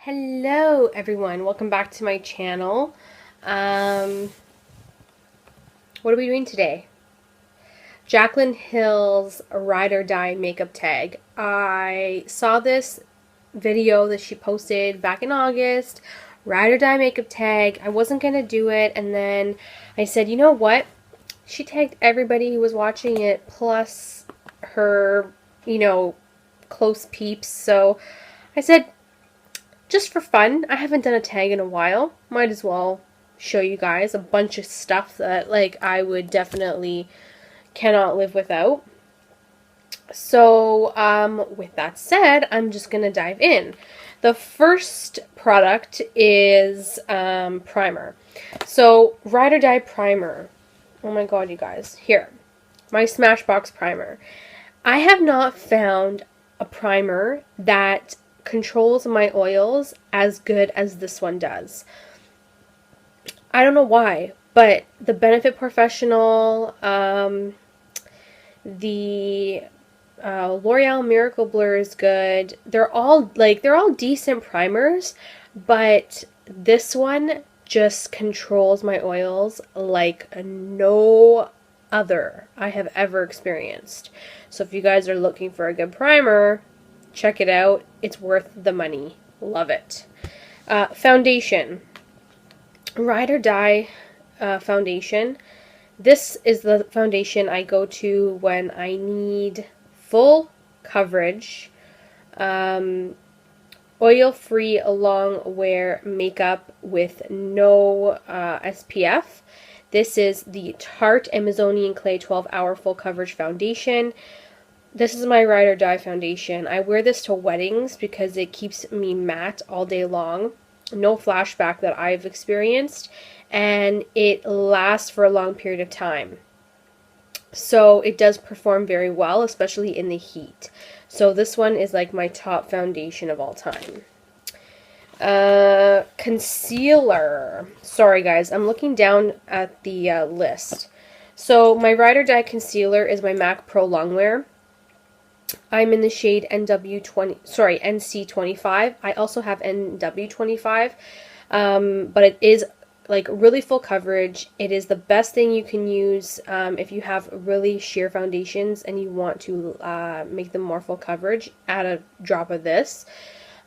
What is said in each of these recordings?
Hello everyone, welcome back to my channel. What are we doing today? Jaclyn Hill's Ride or Die makeup tag. I saw this video that she posted back in August, Ride or Die makeup tag. I wasn't going to do it, and then I said, you know what? She tagged everybody who was watching it, plus her, close peeps, so I said, just for fun, I haven't done a tag in a while. Might as well show you guys a bunch of stuff that, I would definitely cannot live without. So, with that said, I'm just going to dive in. The first product is primer. So, Ride or Die primer. Oh my god, you guys. Here. My Smashbox primer. I have not found a primer that controls my oils as good as this one does. I don't know why, but the Benefit Professional, the L'Oreal Miracle Blur is good. They're all decent primers, but this one just controls my oils like no other I have ever experienced. So if you guys are looking for a good primer, check it out. It's worth the money. Love it. Foundation. Ride or Die foundation. This is the foundation I go to when I need full coverage, oil-free long wear makeup with no SPF. This is the Tarte Amazonian Clay 12-Hour Full Coverage Foundation. This is my Ride or Die foundation. I wear this to weddings because it keeps me matte all day long. No flashback that I've experienced. And it lasts for a long period of time. So it does perform very well, especially in the heat. So this one is like my top foundation of all time. Concealer. Sorry guys, I'm looking down at the list. So my Ride or Die concealer is my MAC Pro Longwear. I'm in the shade NC25. I also have NW25, but it is like really full coverage. It is the best thing you can use if you have really sheer foundations and you want to make them more full coverage. Add a drop of this.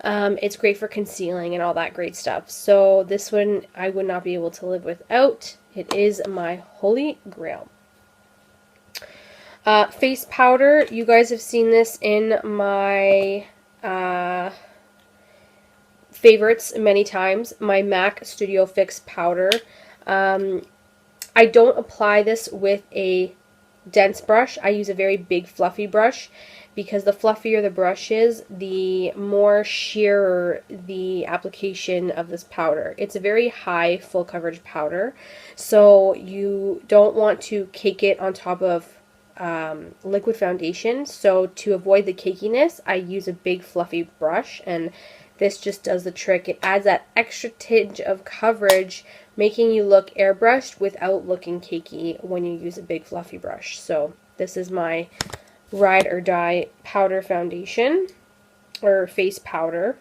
It's great for concealing and all that great stuff. So this one I would not be able to live without. It is my holy grail. Face powder, you guys have seen this in my favorites many times. My MAC Studio Fix powder. I don't apply this with a dense brush. I use a very big fluffy brush because the fluffier the brush is, the more sheer the application of this powder. It's a very high full coverage powder, so you don't want to cake it on top of liquid foundation. So to avoid the cakiness, I use a big fluffy brush, and this just does the trick. It adds that extra tinge of coverage, making you look airbrushed without looking cakey when you use a big fluffy brush. So this is my Ride or Die powder foundation, or face powder.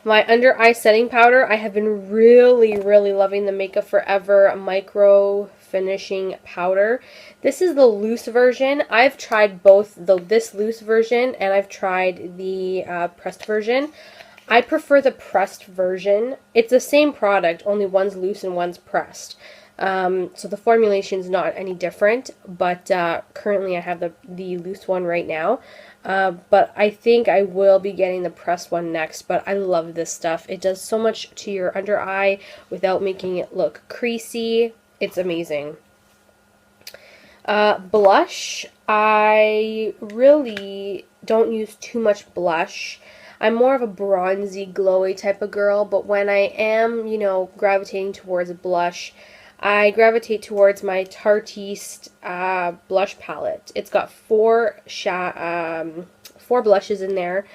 My under eye setting powder, I have been really loving the Makeup Forever Micro Finishing Powder. This is the loose version. I've tried both this loose version and I've tried the pressed version. I prefer the pressed version. It's the same product, only one's loose and one's pressed. So the formulation is not any different, but currently I have the loose one right now. But I think I will be getting the pressed one next, but I love this stuff. It does so much to your under eye without making it look creasy. It's amazing. Blush. I really don't use too much blush. I'm more of a bronzy, glowy type of girl, but when I am, gravitating towards a blush, I gravitate towards my Tarteist blush palette. It's got four blushes in there.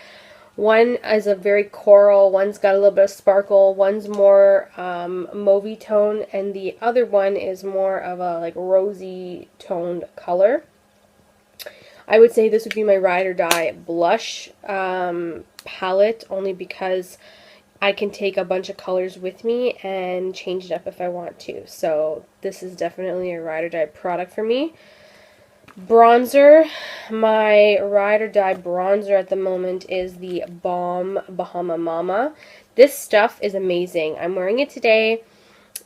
One is a very coral, one's got a little bit of sparkle, one's more mauvey tone, and the other one is more of a rosy toned color. I would say this would be my Ride or Die blush palette only because I can take a bunch of colors with me and change it up if I want to. So this is definitely a ride or die product for me. Bronzer. My ride or die bronzer at the moment is the Balm Bahama Mama. This stuff is amazing. I'm wearing it today.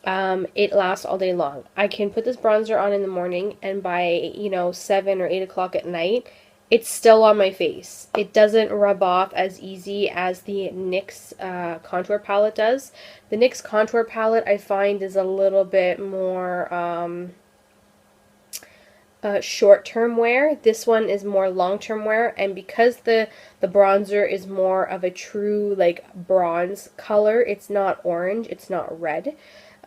It lasts all day long. I can put this bronzer on in the morning, and by, 7 or 8 o'clock at night, it's still on my face. It doesn't rub off as easy as the NYX contour palette does. The NYX contour palette I find is a little bit more short-term wear. This one is more long-term wear, and because the bronzer is more of a true like bronze color, it's not orange, it's not red.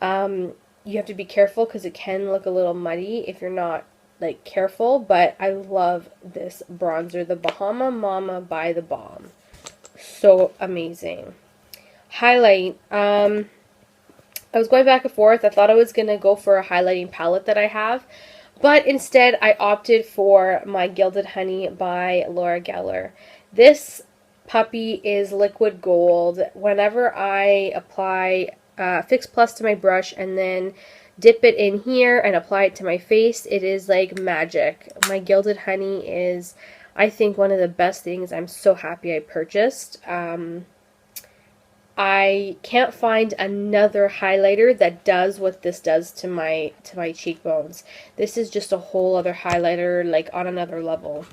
You have to be careful because it can look a little muddy if you're not like careful, but I love this bronzer, the Bahama Mama by the Balm. So amazing. Highlight. I was going back and forth. I thought I was going to go for a highlighting palette that I have, but instead I opted for my Gilded Honey by Laura Geller. This puppy is liquid gold. Whenever I apply Fix Plus to my brush and then dip it in here and apply it to my face, it is like magic. My Gilded Honey is, I think, one of the best things. I'm so happy I purchased. I can't find another highlighter that does what this does to my cheekbones. This is just a whole other highlighter, like on another level.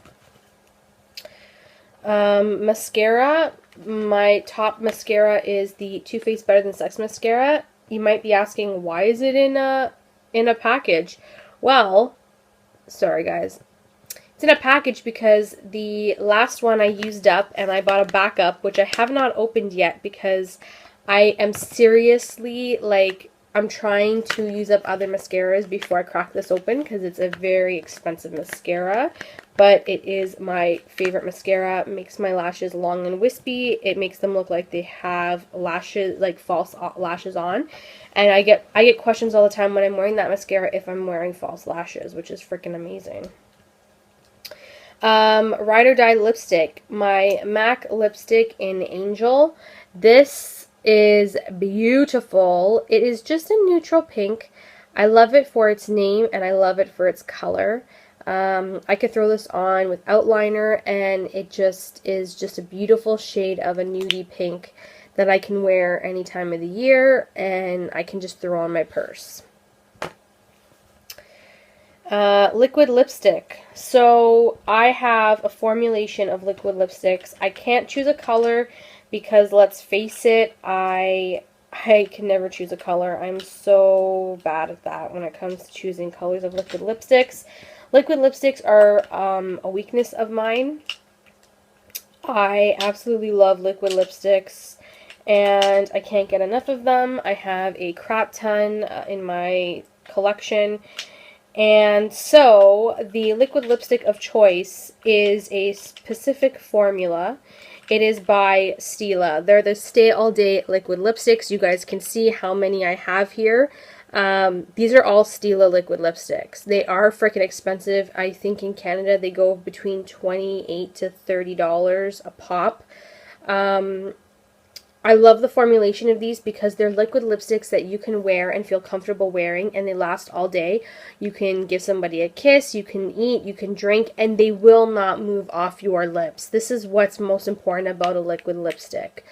Mascara. My top mascara is the Too Faced Better Than Sex mascara. You might be asking, why is it in a package? Well, sorry guys. It's in a package because the last one I used up and I bought a backup, which I have not opened yet because I am seriously, like, I'm trying to use up other mascaras before I crack this open because it's a very expensive mascara. But it is my favorite mascara. It makes my lashes long and wispy. It makes them look like they have lashes, like false lashes on. And I get questions all the time when I'm wearing that mascara if I'm wearing false lashes, which is freaking amazing. Ride or Die lipstick. My MAC lipstick in Angel. This is beautiful. It is just a neutral pink. I love it for its name and I love it for its color. I could throw this on without liner and it just is just a beautiful shade of a nudie pink that I can wear any time of the year and I can just throw on my purse. Liquid lipstick. So I have a formulation of liquid lipsticks. I can't choose a color because let's face it, I can never choose a color. I'm so bad at that when it comes to choosing colors of liquid lipsticks. Liquid lipsticks are a weakness of mine. I absolutely love liquid lipsticks and I can't get enough of them. I have a crap ton in my collection. And so the liquid lipstick of choice is a specific formula. It is by Stila. They're the Stay All Day liquid lipsticks. You guys can see how many I have here. These are all Stila liquid lipsticks. They are freaking expensive. I think in Canada they go between $28 to $30 a pop. I love the formulation of these because they're liquid lipsticks that you can wear and feel comfortable wearing and they last all day. You can give somebody a kiss, you can eat, you can drink, and they will not move off your lips. This is what's most important about a liquid lipstick.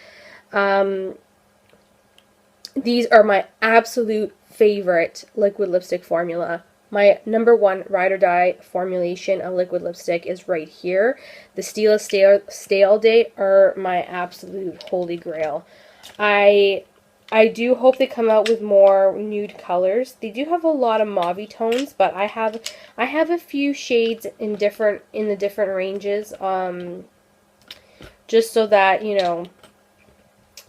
These are my absolute favorite liquid lipstick formula. My #1 ride or die formulation of liquid lipstick is right here. The Stila Stay All Day are my absolute holy grail. I do hope they come out with more nude colors. They do have a lot of mauve tones, but I have a few shades in the different ranges, just so that, you know,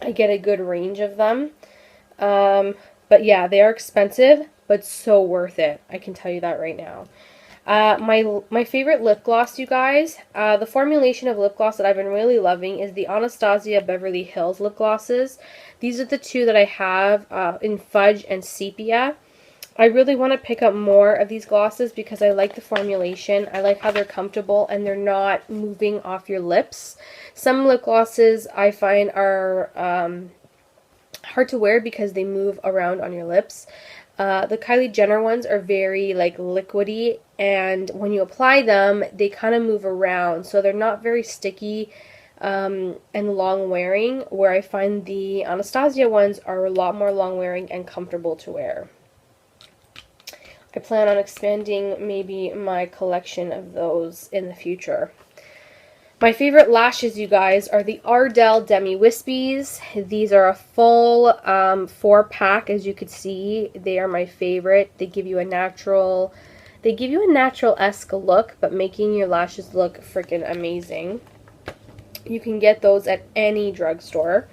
I get a good range of them. But yeah, they are expensive, but so worth it. I can tell you that right now. My favorite lip gloss, you guys, the formulation of lip gloss that I've been really loving is the Anastasia Beverly Hills lip glosses. These are the two that I have in Fudge and Sepia. I really want to pick up more of these glosses because I like the formulation. I like how they're comfortable and they're not moving off your lips. Some lip glosses I find are hard to wear because they move around on your lips. The Kylie Jenner ones are very like liquidy, and when you apply them, they kind of move around, so they're not very sticky and long wearing, where I find the Anastasia ones are a lot more long wearing and comfortable to wear. I plan on expanding maybe my collection of those in the future. My favorite lashes, you guys, are the Ardell Demi Wispies. These are a full 4-pack, as you could see. They are my favorite. They give you a natural-esque look, but making your lashes look freaking amazing. You can get those at any drugstore.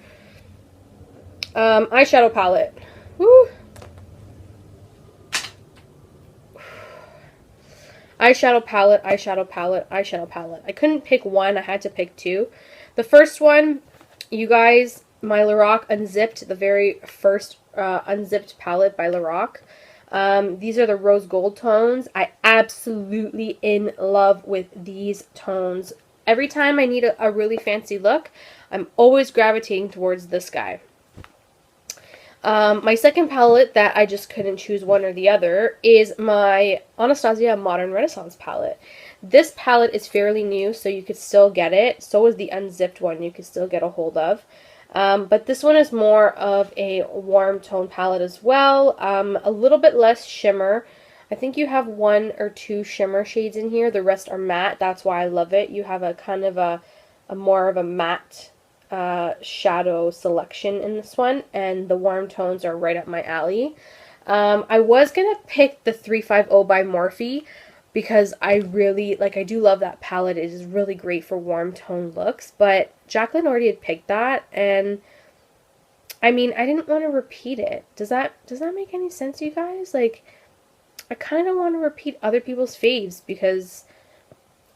Eyeshadow palette. Woo! Eyeshadow palette, eyeshadow palette, eyeshadow palette. I couldn't pick one. I had to pick two. The first one, you guys, my Lorac Unzipped, the very first Unzipped palette by Lorac. These are the rose gold tones. I absolutely in love with these tones. Every time I need a really fancy look, I'm always gravitating towards this guy. My second palette that I just couldn't choose one or the other is my Anastasia Modern Renaissance palette. This palette is fairly new, so you could still get it. So is the unzipped one you could still get a hold of. But this one is more of a warm tone palette as well. A little bit less shimmer. I think you have 1 or 2 shimmer shades in here. The rest are matte. That's why I love it. You have a kind of a more of a matte shadow selection in this one, and the warm tones are right up my alley. I was gonna pick the 350 by Morphe because I do love that palette. It is really great for warm tone looks, but Jaclyn already had picked that, and I mean, I didn't want to repeat it. Does that make any sense, you guys? Like, I kind of don't want to repeat other people's faves because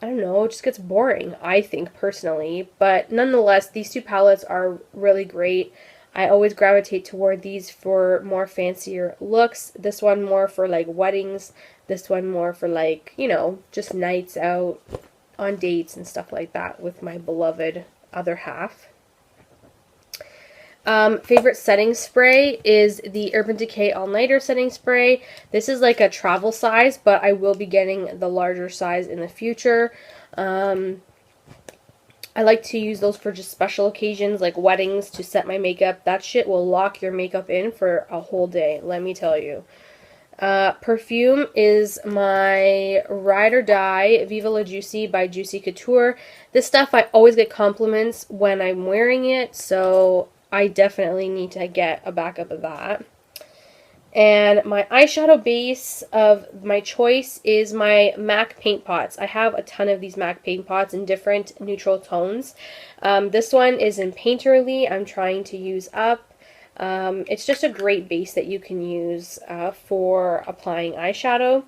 I don't know, it just gets boring, I think, personally. But nonetheless, these two palettes are really great. I always gravitate toward these for more fancier looks. This one more for, like, weddings. This one more for, like, you know, just nights out on dates and stuff like that with my beloved other half. Favorite setting spray is the Urban Decay All Nighter setting spray. This is like a travel size, but I will be getting the larger size in the future. I like to use those for just special occasions like weddings to set my makeup. That shit will lock your makeup in for a whole day, let me tell you. Perfume is my Ride or Die Viva La Juicy by Juicy Couture. This stuff, I always get compliments when I'm wearing it, so I definitely need to get a backup of that. And my eyeshadow base of my choice is my MAC paint pots. I have a ton of these MAC paint pots in different neutral tones. This one is in Painterly. I'm trying to use up. It's just a great base that you can use for applying eyeshadow.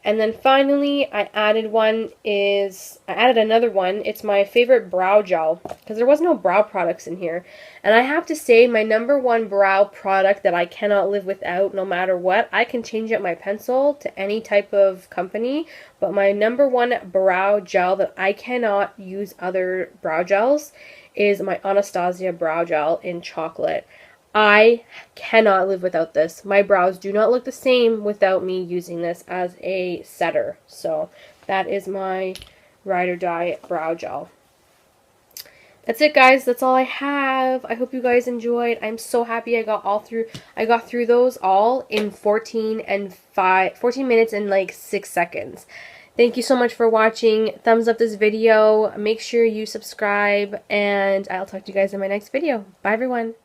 And then finally, I added another one. It's my favorite brow gel because there was no brow products in here. And I have to say, my #1 brow product that I cannot live without no matter what, I can change up my pencil to any type of company, but my #1 brow gel that I cannot use other brow gels is my Anastasia brow gel in chocolate. I cannot live without this. My brows do not look the same without me using this as a setter. So that is my Ride or Die brow gel. That's it, guys. That's all I have. I hope you guys enjoyed. I'm so happy I got through those all in 14 minutes and like 6 seconds. Thank you so much for watching. Thumbs up this video. Make sure you subscribe, and I'll talk to you guys in my next video. Bye, everyone.